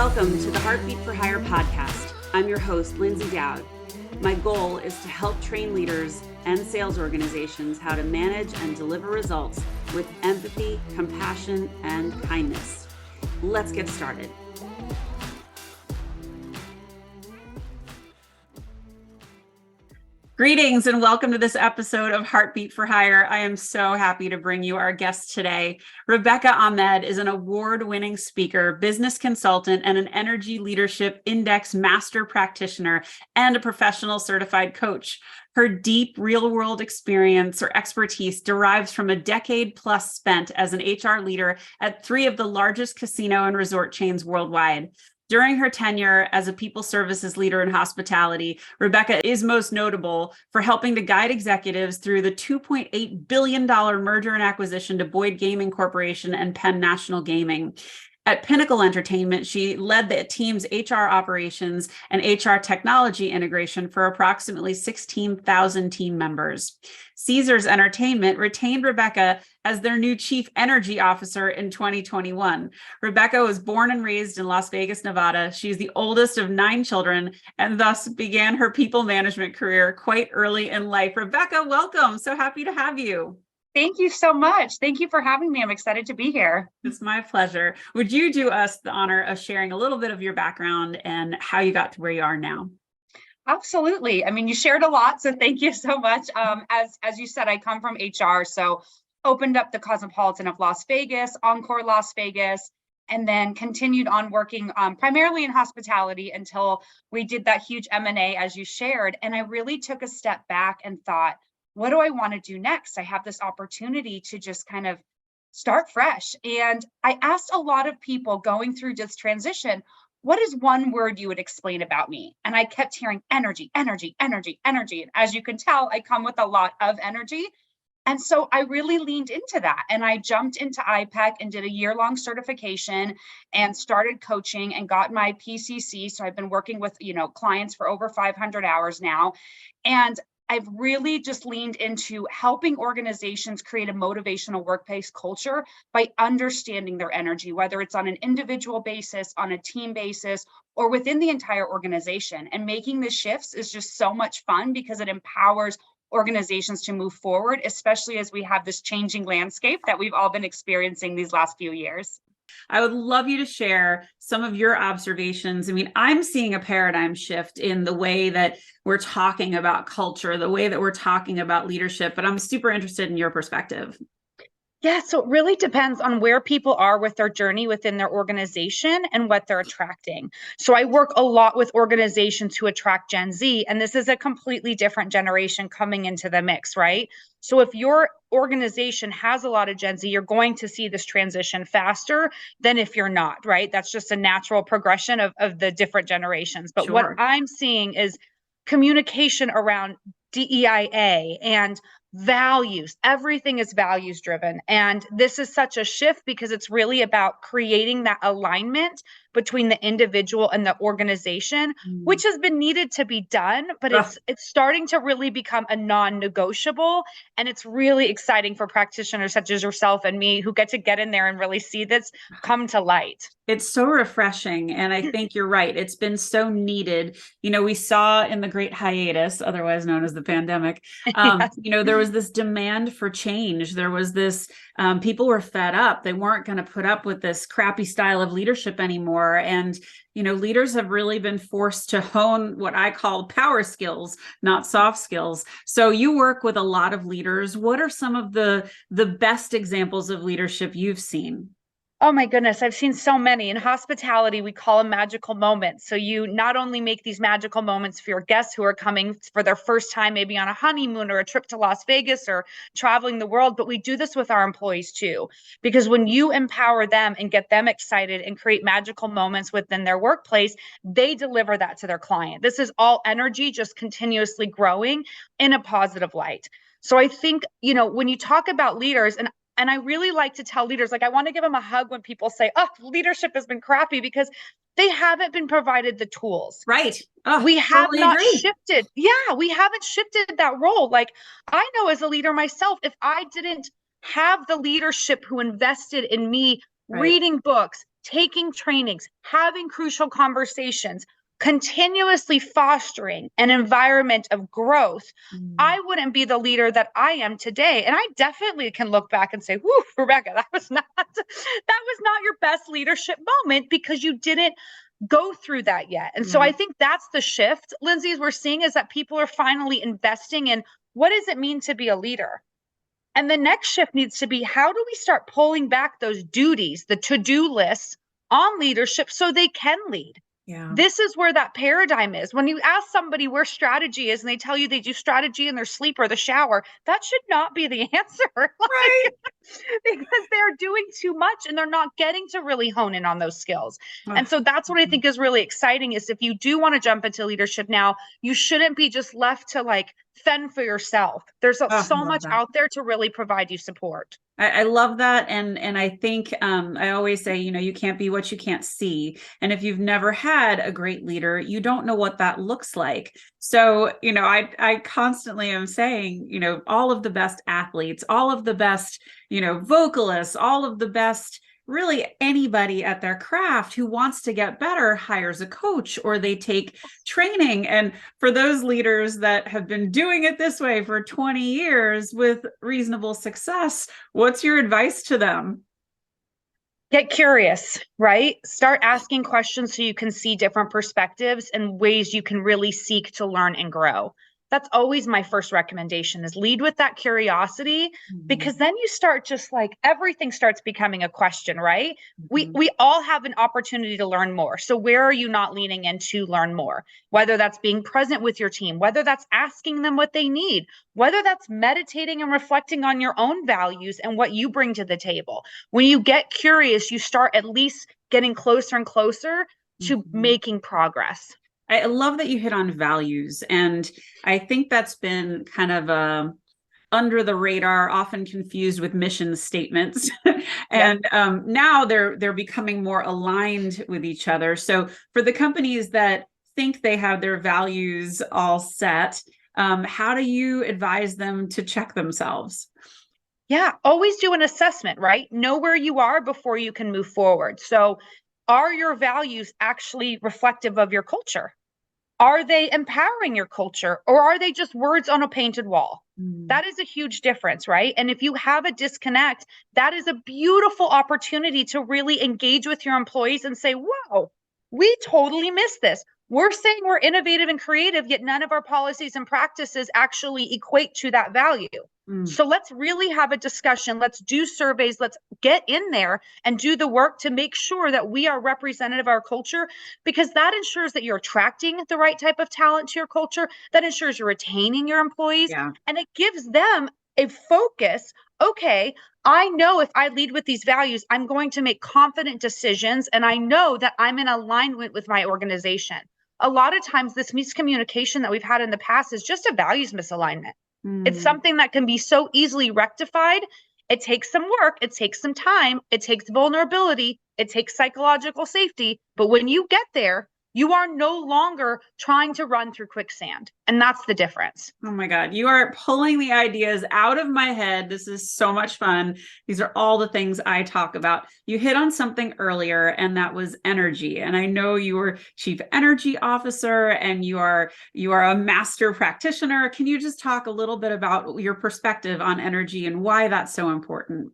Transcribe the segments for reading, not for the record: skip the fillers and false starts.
Welcome to the Heartbeat for Hire podcast. I'm your host, Lyndsay Dowd. My goal is to help train leaders and sales organizations how to manage and deliver results with empathy, compassion, and kindness. Let's get started. Greetings and welcome to this episode of Heartbeat for Hire. I am so happy to bring you our guest today. Rebecca Ahmed is an award-winning speaker, business consultant, and an energy leadership index master practitioner and a professional certified coach. Her deep real-world experience or expertise derives from a decade plus spent as an HR leader at 3 of the largest casino and resort chains worldwide. During her tenure as a people services leader in hospitality, Rebecca is most notable for helping to guide executives through the $2.8 billion merger and acquisition to Boyd Gaming Corporation and Penn National Gaming. At Pinnacle Entertainment, she led the team's HR operations and HR technology integration for approximately 16,000 team members. Caesars Entertainment retained Rebecca as their new Chief Energy Officer in 2021. Rebecca was born and raised in Las Vegas, Nevada. She's the oldest of 9 children and thus began her people management career quite early in life. Rebecca, welcome. So happy to have you. Thank you so much. Thank you for having me. I'm excited to be here. It's my pleasure. Would you do us the honor of sharing a little bit of your background and how you got to where you are now? Absolutely. I mean, you shared a lot, so thank you so much. As you said, I come from HR, so opened up the Cosmopolitan of Las Vegas, Encore Las Vegas, and then continued on working primarily in hospitality until we did that huge M&A, as you shared. And I really took a step back and thought, what do I want to do next? I have this opportunity to just kind of start fresh. And I asked a lot of people going through this transition, what is one word you would explain about me? And I kept hearing energy, energy, energy, energy. And as you can tell, I come with a lot of energy. And so I really leaned into that. And I jumped into IPEC and did a year-long certification and started coaching and got my PCC. So I've been working with, clients for over 500 hours now. And I've really just leaned into helping organizations create a motivational workplace culture by understanding their energy, whether it's on an individual basis, on a team basis, or within the entire organization. And making the shifts is just so much fun because it empowers organizations to move forward, especially as we have this changing landscape that we've all been experiencing these last few years. I would love you to share some of your observations. I mean, I'm seeing a paradigm shift in the way that we're talking about culture, the way that we're talking about leadership, but I'm super interested in your perspective. Yeah, so it really depends on where people are with their journey within their organization and what they're attracting. So I work a lot with organizations who attract Gen Z, and this is a completely different generation coming into the mix, right? So if your organization has a lot of Gen Z, you're going to see this transition faster than if you're not, right? That's just a natural progression of the different generations. But What I'm seeing is communication around DEIA and values. Everything is values driven. And this is such a shift because it's really about creating that alignment between the individual and the organization, which has been needed to be done, but it's starting to really become a non-negotiable. And it's really exciting for practitioners such as yourself and me who get in there and really see this come to light. It's so refreshing. And I think you're right. It's been so needed. We saw in the great hiatus, otherwise known as the pandemic, there was this demand for change. There was this, people were fed up. They weren't going to put up with this crappy style of leadership anymore. And, leaders have really been forced to hone what I call power skills, not soft skills. So you work with a lot of leaders. What are some of the best examples of leadership you've seen? Oh my goodness, I've seen so many. In hospitality, we call them magical moments. So you not only make these magical moments for your guests who are coming for their first time, maybe on a honeymoon or a trip to Las Vegas or traveling the world, but we do this with our employees too. Because when you empower them and get them excited and create magical moments within their workplace, they deliver that to their client. This is all energy just continuously growing in a positive light. So I think, when you talk about leaders, and I really like to tell leaders, I want to give them a hug when people say, oh, leadership has been crappy because they haven't been provided the tools. Right. We have not shifted. Yeah, we haven't shifted that role. I know as a leader myself, if I didn't have the leadership who invested in me reading books, taking trainings, having crucial conversations, continuously fostering an environment of growth, I wouldn't be the leader that I am today. And I definitely can look back and say, whoo, Rebecca, that was not your best leadership moment because you didn't go through that yet. And so I think that's the shift, Lyndsay, we're seeing is that people are finally investing in what does it mean to be a leader? And the next shift needs to be, how do we start pulling back those duties, the to-do lists on leadership so they can lead? Yeah. This is where that paradigm is. When you ask somebody where strategy is and they tell you they do strategy in their sleep or the shower, that should not be the answer. Right. Because they're doing too much and they're not getting to really hone in on those skills. And so that's what I think is really exciting is if you do want to jump into leadership now, you shouldn't be just left to like fend for yourself. There's so much out there to really provide you support. I love that. And I think I always say, you can't be what you can't see. And if you've never had a great leader, you don't know what that looks like. So, I constantly am saying, all of the best athletes, all of the best, vocalists, all of the best, really anybody at their craft who wants to get better hires a coach or they take training. And for those leaders that have been doing it this way for 20 years with reasonable success, what's your advice to them? Get curious, right? Start asking questions so you can see different perspectives and ways you can really seek to learn and grow. That's always my first recommendation is lead with that curiosity, because then you start just like everything starts becoming a question, right? We all have an opportunity to learn more. So where are you not leaning in to learn more? Whether that's being present with your team, whether that's asking them what they need, whether that's meditating and reflecting on your own values and what you bring to the table. When you get curious, you start at least getting closer and closer to making progress. I love that you hit on values. And I think that's been kind of under the radar, often confused with mission statements. And now they're becoming more aligned with each other. So for the companies that think they have their values all set, how do you advise them to check themselves? Yeah, always do an assessment, right? Know where you are before you can move forward. So are your values actually reflective of your culture? Are they empowering your culture or are they just words on a painted wall? That is a huge difference, right? And if you have a disconnect, that is a beautiful opportunity to really engage with your employees and say, whoa, we totally missed this. We're saying we're innovative and creative, yet none of our policies and practices actually equate to that value. So let's really have a discussion. Let's do surveys. Let's get in there and do the work to make sure that we are representative of our culture, because that ensures that you're attracting the right type of talent to your culture. That ensures you're retaining your employees, and it gives them a focus. Okay, I know if I lead with these values, I'm going to make confident decisions, and I know that I'm in alignment with my organization. A lot of times this miscommunication that we've had in the past is just a values misalignment. It's something that can be so easily rectified. It takes some work. It takes some time. It takes vulnerability. It takes psychological safety. But when you get there, you are no longer trying to run through quicksand. And that's the difference. Oh my God, you are pulling the ideas out of my head. This is so much fun. These are all the things I talk about. You hit on something earlier, and that was energy. And I know you were Chief Energy Officer and you are a master practitioner. Can you just talk a little bit about your perspective on energy and why that's so important?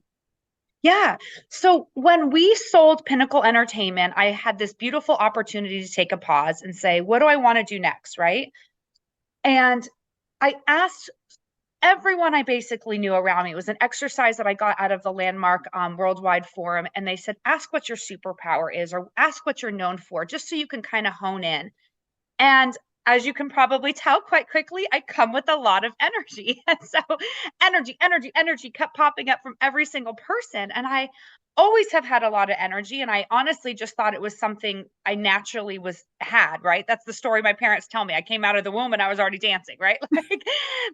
Yeah. So when we sold Pinnacle Entertainment, I had this beautiful opportunity to take a pause and say, what do I want to do next? Right. And I asked everyone I basically knew around me. It was an exercise that I got out of the Landmark Worldwide Forum. And they said, ask what your superpower is, or ask what you're known for, just so you can kind of hone in. And as you can probably tell quite quickly, I come with a lot of energy. And so energy kept popping up from every single person. And I always have had a lot of energy. And I honestly just thought it was something I naturally had, right? That's the story my parents tell me. I came out of the womb and I was already dancing, right?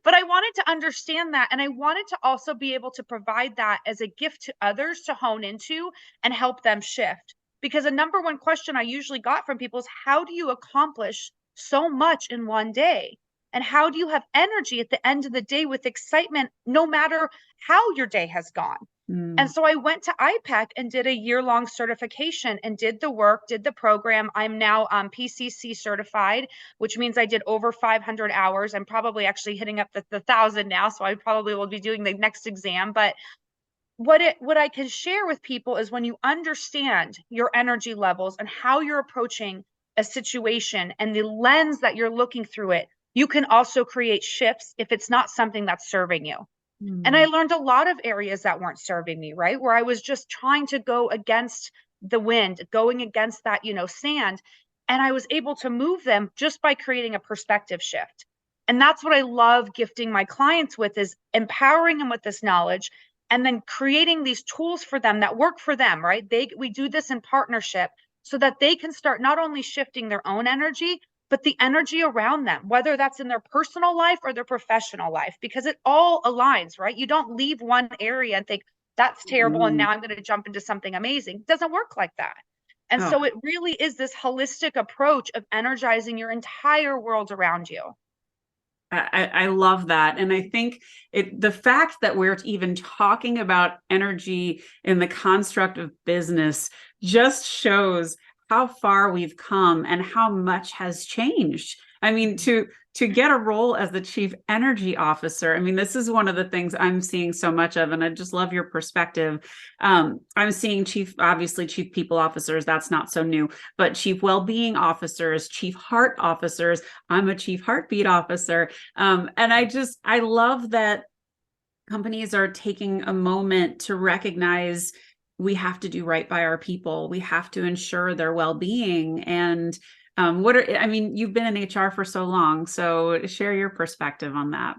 But I wanted to understand that. And I wanted to also be able to provide that as a gift to others to hone into and help them shift. Because a number one question I usually got from people is, how do you accomplish so much in one day? And how do you have energy at the end of the day with excitement, no matter how your day has gone? And so I went to IPEC and did a year-long certification and did the work, did the program. I'm now PCC certified, which means I did over 500 hours. I'm probably actually hitting up the 1,000 now, so I probably will be doing the next exam. But what I can share with people is when you understand your energy levels and how you're approaching a situation and the lens that you're looking through it, you can also create shifts if it's not something that's serving you. And I learned a lot of areas that weren't serving me, right? Where I was just trying to go against the wind, going against that, sand. And I was able to move them just by creating a perspective shift. And that's what I love gifting my clients with, is empowering them with this knowledge and then creating these tools for them that work for them, right? We do this in partnership so that they can start not only shifting their own energy, but the energy around them, whether that's in their personal life or their professional life, because it all aligns, right? You don't leave one area and think that's terrible and now I'm going to jump into something amazing. It doesn't work like that. And so it really is this holistic approach of energizing your entire world around you. I love that. And I think the fact that we're even talking about energy in the construct of business just shows how far we've come and how much has changed. I mean, to get a role as the chief energy officer, I mean, this is one of the things I'm seeing so much of, and I just love your perspective. I'm seeing obviously chief people officers, that's not so new, but chief well-being officers, chief heart officers. I'm a chief heartbeat officer. And I love that companies are taking a moment to recognize we have to do right by our people. We have to ensure their well-being. And you've been in HR for so long, so share your perspective on that.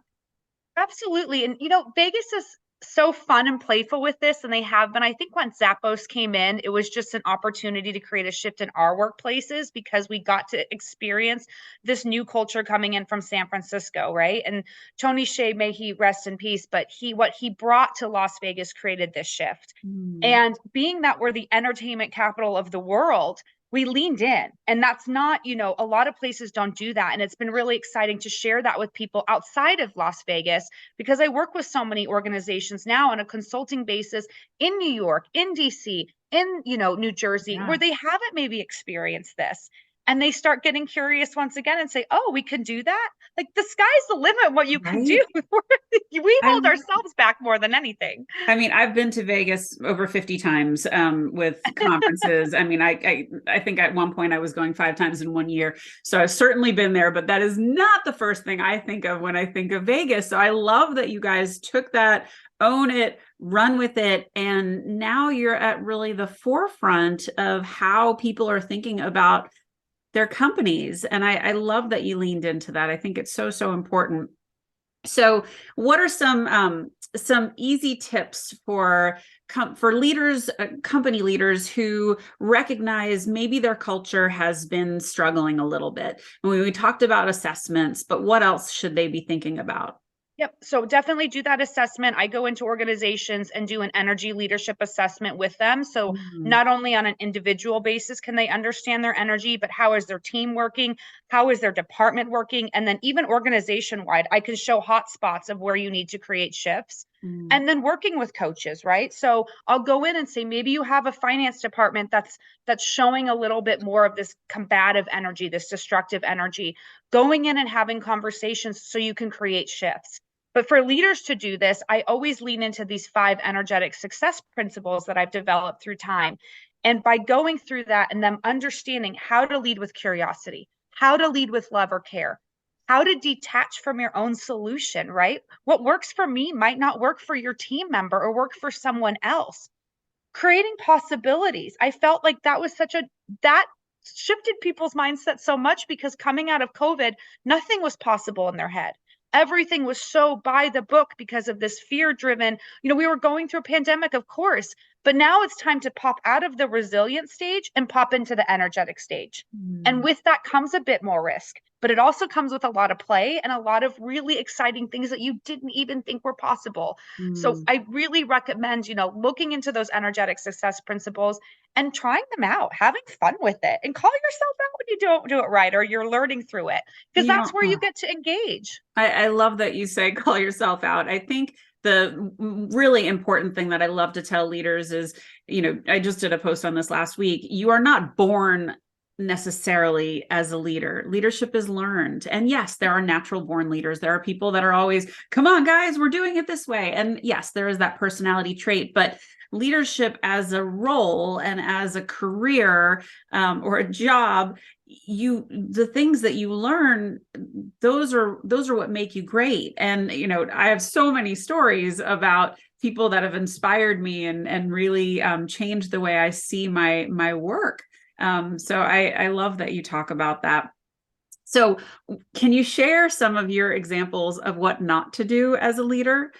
Absolutely. And, Vegas is so fun and playful with this, and they have been. I think when Zappos came in, it was just an opportunity to create a shift in our workplaces because we got to experience this new culture coming in from San Francisco, right? And Tony Hsieh, may he rest in peace, but what he brought to Las Vegas created this shift. And being that we're the entertainment capital of the world, we leaned in. And that's not, a lot of places don't do that. And it's been really exciting to share that with people outside of Las Vegas, because I work with so many organizations now on a consulting basis in New York, in DC, in, New Jersey, where they haven't maybe experienced this. And they start getting curious once again and say, oh, we can do that? Like, the sky's the limit what you can do. We hold ourselves back more than anything. I mean, I've been to Vegas over 50 times with conferences. I mean, I think at one point I was going 5 times in 1 year. So I've certainly been there, but that is not the first thing I think of when I think of Vegas. So I love that you guys took that, own it, run with it. And now you're at really the forefront of how people are thinking about their companies. And I love that you leaned into that. I think it's so, so important. So what are some easy tips for leaders, company leaders who recognize maybe their culture has been struggling a little bit? And we talked about assessments, but what else should they be thinking about? Yep. So definitely do that assessment. I go into organizations and do an energy leadership assessment with them. So not only on an individual basis can they understand their energy, but how is their team working? How is their department working? And then even organization wide, I can show hot spots of where you need to create shifts. And then working with coaches, right? So I'll go in and say, maybe you have a finance department that's showing a little bit more of this combative energy, this destructive energy, going in and having conversations so you can create shifts. But for leaders to do this, I always lean into these 5 energetic success principles that I've developed through time. And by going through that and them understanding how to lead with curiosity, how to lead with love or care, how to detach from your own solution, right? What works for me might not work for your team member or work for someone else. Creating possibilities. I felt like that shifted people's mindset so much, because coming out of COVID, nothing was possible in their head. Everything was so by the book because of this fear-driven, we were going through a pandemic, of course, but now it's time to pop out of the resilient stage and pop into the energetic stage. And with that comes a bit more risk, but it also comes with a lot of play and a lot of really exciting things that you didn't even think were possible. So I really recommend, looking into those energetic success principles and trying them out, having fun with it, and call yourself out when you don't do it right or you're learning through it, because that's where you get to engage. I love that you say call yourself out. I think the really important thing that I love to tell leaders is, I just did a post on this last week. You are not born necessarily as a leader. Leadership is learned. And yes, there are natural born leaders. There are people that are always, come on, guys, we're doing it this way. And yes, there is that personality trait, but leadership as a role and as a career or a job, the things that you learn, those are what make you great. And I have so many stories about people that have inspired me and really changed the way I see my work. So I love that you talk about that. So can you share some of your examples of what not to do as a leader?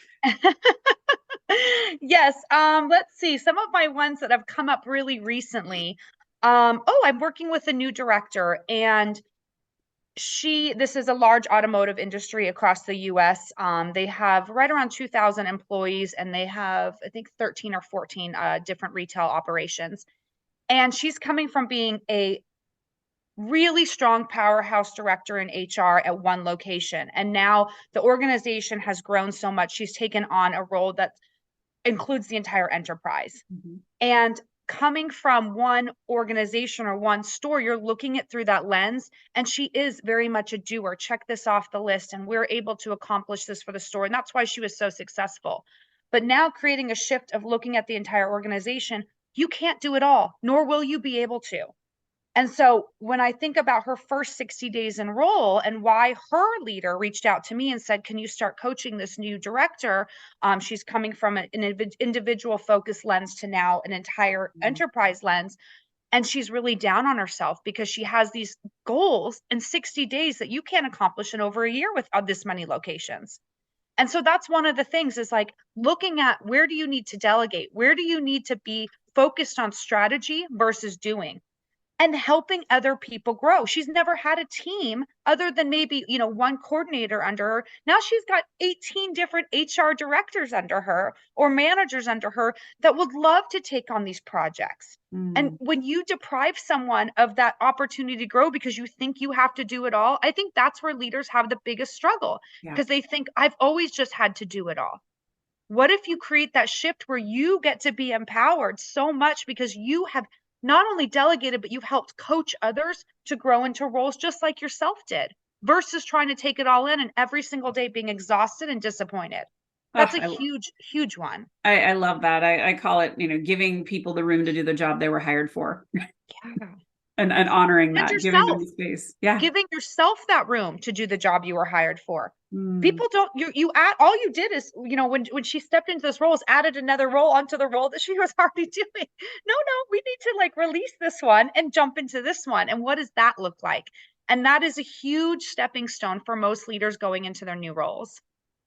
Yes. Let's see. Some of my ones that have come up really recently. I'm working with a new director, and this is a large automotive industry across the US. They have right around 2,000 employees, and they have, I think, 13 or 14 different retail operations. And she's coming from being a really strong powerhouse director in HR at one location. And now the organization has grown so much, she's taken on a role that includes the entire enterprise. Mm-hmm. And coming from one organization or one store, you're looking at through that lens, and she is very much a doer. Check this off the list, and we're able to accomplish this for the store. And that's why she was so successful. But now creating a shift of looking at the entire organization, you can't do it all, nor will you be able to. And so when I think about her first 60 days in role and why her leader reached out to me and said, can you start coaching this new director? She's coming from an individual focused lens to now an entire enterprise lens. And she's really down on herself because she has these goals in 60 days that you can't accomplish in over a year with this many locations. And so that's one of the things, is like looking at, where do you need to delegate? Where do you need to be focused on strategy versus doing? And helping other people grow. She's never had a team other than maybe, one coordinator under her. Now she's got 18 different HR directors under her or managers under her that would love to take on these projects. And when you deprive someone of that opportunity to grow because you think you have to do it all, I think that's where leaders have the biggest struggle, because they think, I've always just had to do it all. What if you create that shift where you get to be empowered so much because you have not only delegated, but you've helped coach others to grow into roles just like yourself did, versus trying to take it all in and every single day being exhausted and disappointed. That's a huge, huge one. I love that. I call it, giving people the room to do the job they were hired for. Yeah. and honoring that, giving them space. Yeah. Giving yourself that room to do the job you were hired for. People don't, you add, all you did is, when she stepped into this role, is added another role onto the role that she was already doing. No, we need to release this one and jump into this one. And what does that look like? And that is a huge stepping stone for most leaders going into their new roles.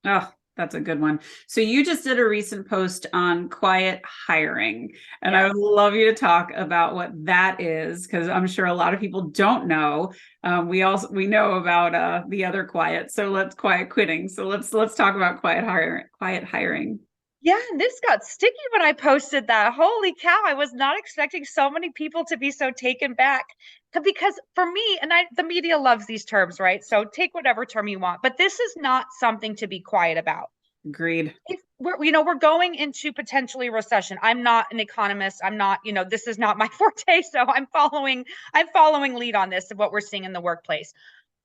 Oh, that's a good one. So you just did a recent post on quiet hiring, and I would love you to talk about what that is, because I'm sure a lot of people don't know. We know about the other quiet. So let's quiet quitting. So let's talk about quiet hiring. Yeah, and this got sticky when I posted that. Holy cow, I was not expecting so many people to be so taken back. Because for me, and the media loves these terms, right? So take whatever term you want, but this is not something to be quiet about. Agreed. We're going into potentially recession. I'm not an economist. I'm not, this is not my forte. So I'm following lead on this of what we're seeing in the workplace.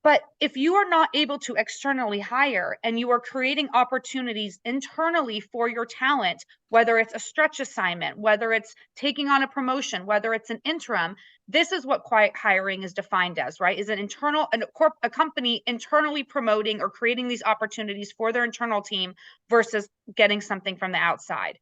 But if you are not able to externally hire and you are creating opportunities internally for your talent, whether it's a stretch assignment, whether it's taking on a promotion, whether it's an interim, this is what quiet hiring is defined as, right? Is a company internally promoting or creating these opportunities for their internal team versus getting something from the outside.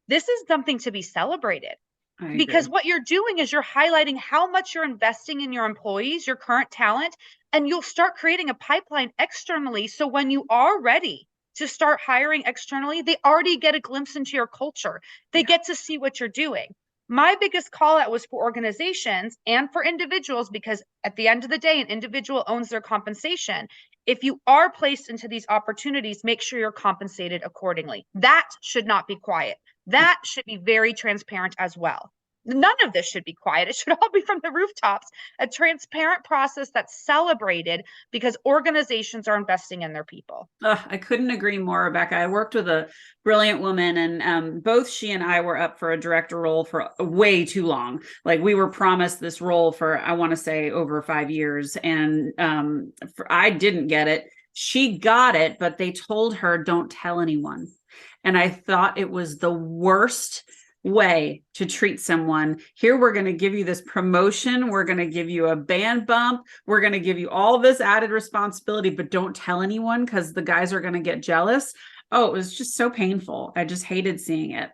This is something to be celebrated. Because what you're doing is you're highlighting how much you're investing in your employees, your current talent, and you'll start creating a pipeline externally. So when you are ready to start hiring externally, they already get a glimpse into your culture. They get to see what you're doing. My biggest call out was for organizations and for individuals, because at the end of the day, an individual owns their compensation. If you are placed into these opportunities, make sure you're compensated accordingly. That should not be quiet. That should be very transparent as well. None of this should be quiet. It should all be from the rooftops. A transparent process that's celebrated because organizations are investing in their people. I couldn't agree more, Rebecca. I worked with a brilliant woman, and both she and I were up for a director role for way too long. Like, we were promised this role for, I want to say, over 5 years, and I didn't get it. She got it, but they told her, don't tell anyone. And I thought it was the worst way to treat someone. Here, we're going to give you this promotion. We're going to give you a band bump. We're going to give you all this added responsibility, but don't tell anyone because the guys are going to get jealous. Oh, it was just so painful. I just hated seeing it.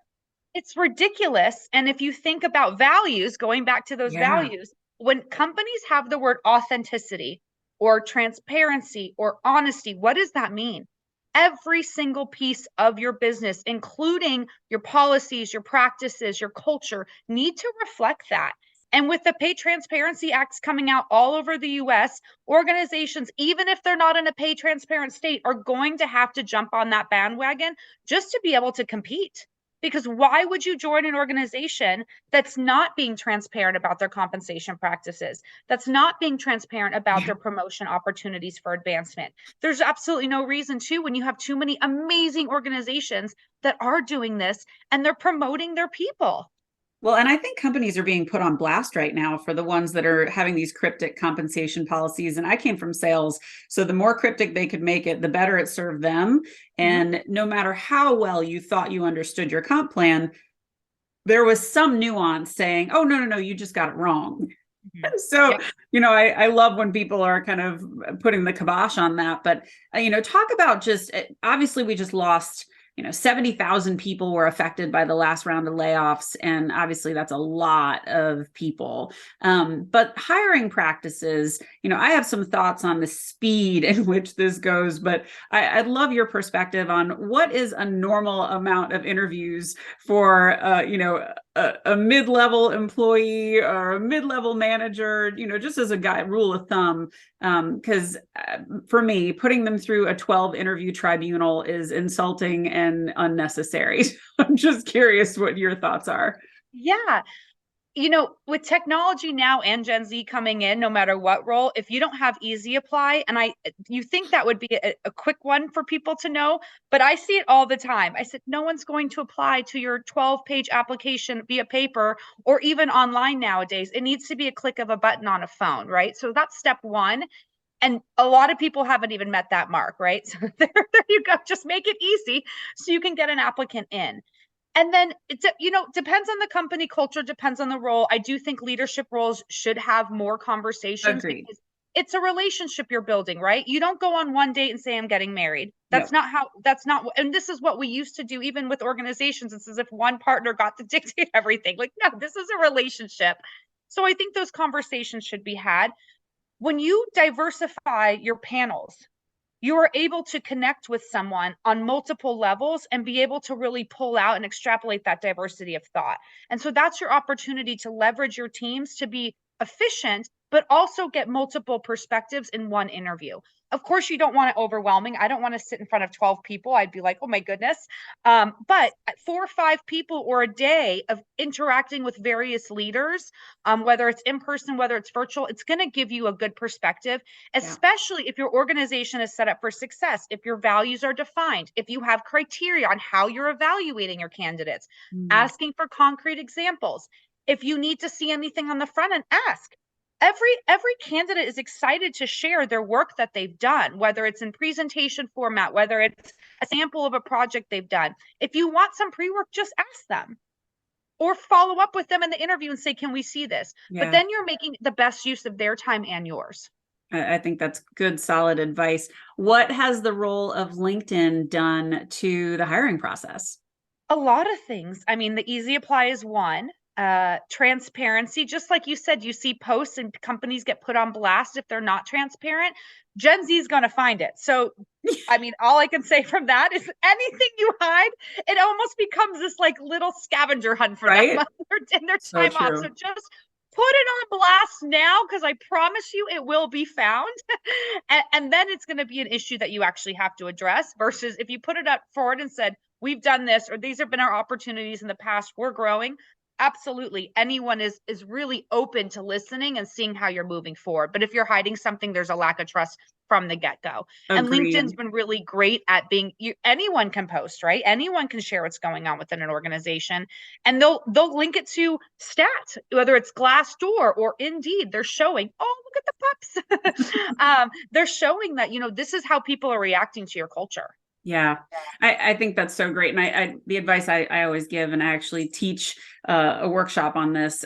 It's ridiculous. And if you think about values, going back to those values, when companies have the word authenticity or transparency or honesty, what does that mean? Every single piece of your business, including your policies, your practices, your culture, need to reflect that. And with the Pay Transparency Acts coming out all over the US, organizations, even if they're not in a pay transparent state, are going to have to jump on that bandwagon just to be able to compete. Because why would you join an organization that's not being transparent about their compensation practices, that's not being transparent about their promotion opportunities for advancement? There's absolutely no reason to, when you have too many amazing organizations that are doing this and they're promoting their people. Well, and I think companies are being put on blast right now for the ones that are having these cryptic compensation policies. And I came from sales, so the more cryptic they could make it, the better it served them. And no matter how well you thought you understood your comp plan, there was some nuance saying, oh, no, you just got it wrong. So, I love when people are kind of putting the kibosh on that. But, talk about just, obviously we just lost 70,000 people were affected by the last round of layoffs. And obviously that's a lot of people. But hiring practices, I have some thoughts on the speed in which this goes, but I'd love your perspective on what is a normal amount of interviews for, a mid-level employee or a mid-level manager, just as a rule of thumb. Because for me, putting them through a 12 interview tribunal is insulting and unnecessary. I'm just curious what your thoughts are. Yeah. With technology now and Gen Z coming in, no matter what role, if you don't have easy apply, and you think that would be a quick one for people to know, but I see it all the time. I said, no one's going to apply to your 12-page application via paper or even online nowadays. It needs to be a click of a button on a phone, right? So that's step one. And a lot of people haven't even met that mark, right? So there you go. Just make it easy so you can get an applicant in. And then it's, depends on the company culture, depends on the role. I do think leadership roles should have more conversations. Agreed. Because it's a relationship you're building, right? You don't go on one date and say, I'm getting married. That's not, and this is what we used to do, even with organizations. It's as if one partner got to dictate everything. Like, no, this is a relationship. So I think those conversations should be had. When you diversify your panels, you are able to connect with someone on multiple levels and be able to really pull out and extrapolate that diversity of thought. And so that's your opportunity to leverage your teams to be efficient, but also get multiple perspectives in one interview. Of course, you don't want it overwhelming. I don't want to sit in front of 12 people. I'd be like, oh my goodness. But 4 or 5 people or a day of interacting with various leaders, whether it's in person, whether it's virtual, it's going to give you a good perspective, especially if your organization is set up for success, if your values are defined, if you have criteria on how you're evaluating your candidates, asking for concrete examples. If you need to see anything on the front end, ask. Every candidate is excited to share their work that they've done, whether it's in presentation format, whether it's a sample of a project they've done. If you want some pre-work, just ask them or follow up with them in the interview and say, can we see this? But then you're making the best use of their time and yours. I think that's good, solid advice. What has the role of LinkedIn done to the hiring process? A lot of things. I mean, the easy apply is one. Transparency, just like you said, you see posts and companies get put on blast if they're not transparent. Gen Z is going to find it. So, I mean, all I can say from that is anything you hide, it almost becomes this like little scavenger hunt for them in their time off. So just put it on blast now, because I promise you it will be found. and then it's going to be an issue that you actually have to address, versus if you put it up forward and said, we've done this, or these have been our opportunities in the past, we're growing. absolutely. Anyone is really open to listening and seeing how you're moving forward. But if you're hiding something, there's a lack of trust from the get-go. And LinkedIn's Agreed. been really great at anyone can post, right? Anyone can share what's going on within an organization, and they'll link it to stats, whether it's Glassdoor or Indeed. They're showing, oh, look at the pups. They're showing that, this is how people are reacting to your culture. Yeah, I think that's so great. And the advice I always give, and I actually teach a workshop on this,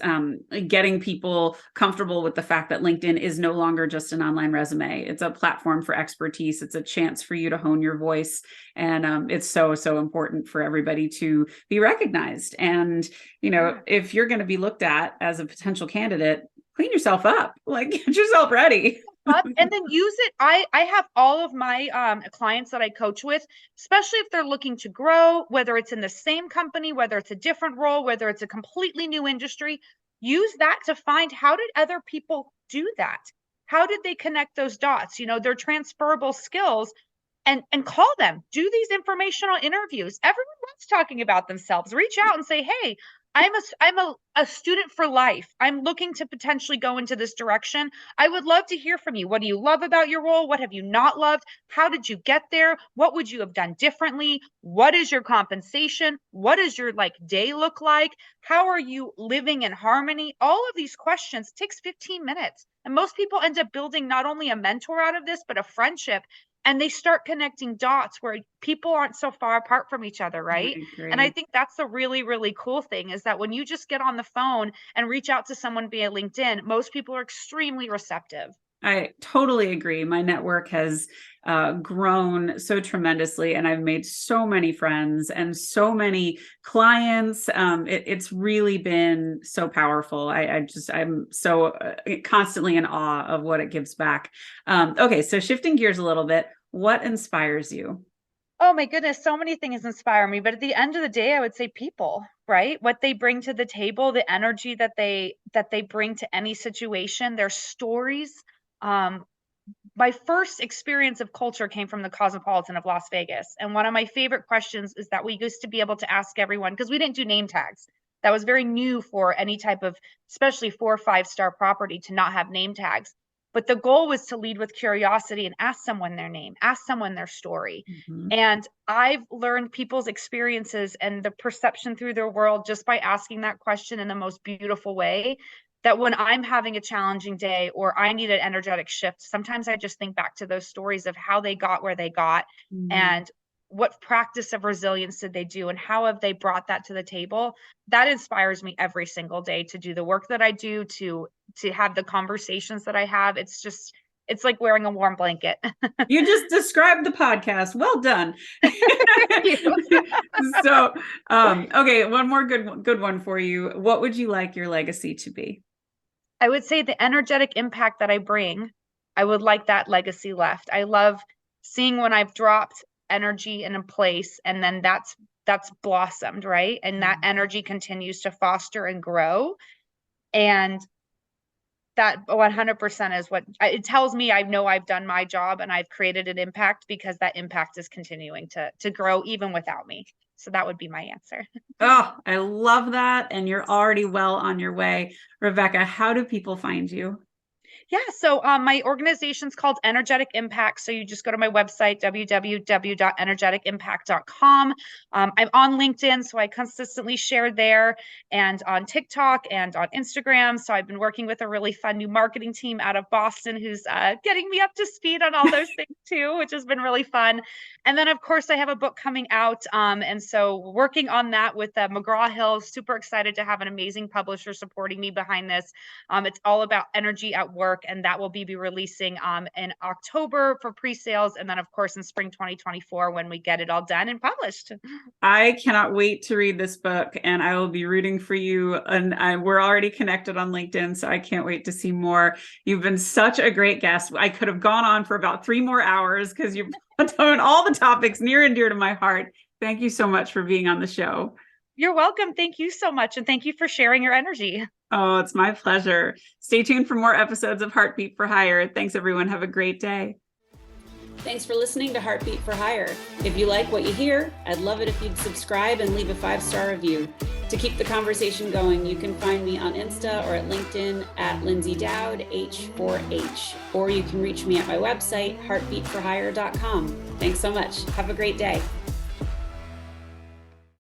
getting people comfortable with the fact that LinkedIn is no longer just an online resume. It's a platform for expertise. It's a chance for you to hone your voice. And it's so, so important for everybody to be recognized. And, if you're going to be looked at as a potential candidate, clean yourself up, like get yourself ready. And then use it. I have all of my clients that I coach with, especially if they're looking to grow, whether it's in the same company, whether it's a different role, whether it's a completely new industry, use that to find, how did other people do that? How did they connect those dots? Their transferable skills, and call them, do these informational interviews. Everyone loves talking about themselves. Reach out and say, hey, I'm a student for life. I'm looking to potentially go into this direction. I would love to hear from you. What do you love about your role? What have you not loved? How did you get there? What would you have done differently? What is your compensation? What does your day look like? How are you living in harmony? All of these questions takes 15 minutes. And most people end up building not only a mentor out of this, but a friendship. And they start connecting dots where people aren't so far apart from each other, right? And I think that's the really, really cool thing, is that when you just get on the phone and reach out to someone via LinkedIn, most people are extremely receptive. I totally agree. My network has grown so tremendously, and I've made so many friends and so many clients. It's really been so powerful. I'm so constantly in awe of what it gives back. Okay, so shifting gears a little bit, what inspires you? Oh my goodness, so many things inspire me. But at the end of the day, I would say people, right? What they bring to the table, the energy that they bring to any situation, their stories. My first experience of culture came from the Cosmopolitan of Las Vegas. And one of my favorite questions is that we used to be able to ask everyone, because we didn't do name tags. That was very new for any type of, especially 4 or 5-star property, to not have name tags. But the goal was to lead with curiosity and ask someone their name, ask someone their story. Mm-hmm. And I've learned people's experiences and the perception through their world just by asking that question in the most beautiful way, that when I'm having a challenging day or I need an energetic shift, sometimes I just think back to those stories of how they got where they got, and what practice of resilience did they do, and how have they brought that to the table. That inspires me every single day to do the work that I do, to have the conversations that I have. It's like wearing a warm blanket. You just described the podcast. Well done. So, okay, one more good one for you. What would you like your legacy to be? I would say the energetic impact that I bring, I would like that legacy left. I love seeing when I've dropped energy in a place, and then that's blossomed, right? And that energy continues to foster and grow. And that 100% is what it tells me. I know I've done my job and I've created an impact, because that impact is continuing to grow even without me. So that would be my answer. Oh, I love that. And you're already well on your way. Rebecca, how do people find you? Yeah, so my organization's called Energetic Impact. So you just go to my website, www.energeticimpact.com. I'm on LinkedIn, so I consistently share there, and on TikTok and on Instagram. So I've been working with a really fun new marketing team out of Boston who's getting me up to speed on all those things too, which has been really fun. And then, of course, I have a book coming out. And so working on that with McGraw-Hill. Super excited to have an amazing publisher supporting me behind this. It's all about energy at work, and that will be releasing in October for pre-sales, and then of course in spring 2024 when we get it all done and published. I cannot wait to read this book, and I will be rooting for you. And we're already connected on LinkedIn, so I can't wait to see more. You've been such a great guest. I could have gone on for about 3 more hours because you've done all the topics near and dear to my heart. Thank you so much for being on the show. You're welcome. Thank you so much. And thank you for sharing your energy. Oh, it's my pleasure. Stay tuned for more episodes of Heartbeat for Hire. Thanks, everyone. Have a great day. Thanks for listening to Heartbeat for Hire. If you like what you hear, I'd love it if you'd subscribe and leave a 5-star review. To keep the conversation going, you can find me on Insta or at LinkedIn at Lyndsay Dowd, H4H, or you can reach me at my website, heartbeatforhire.com. Thanks so much. Have a great day.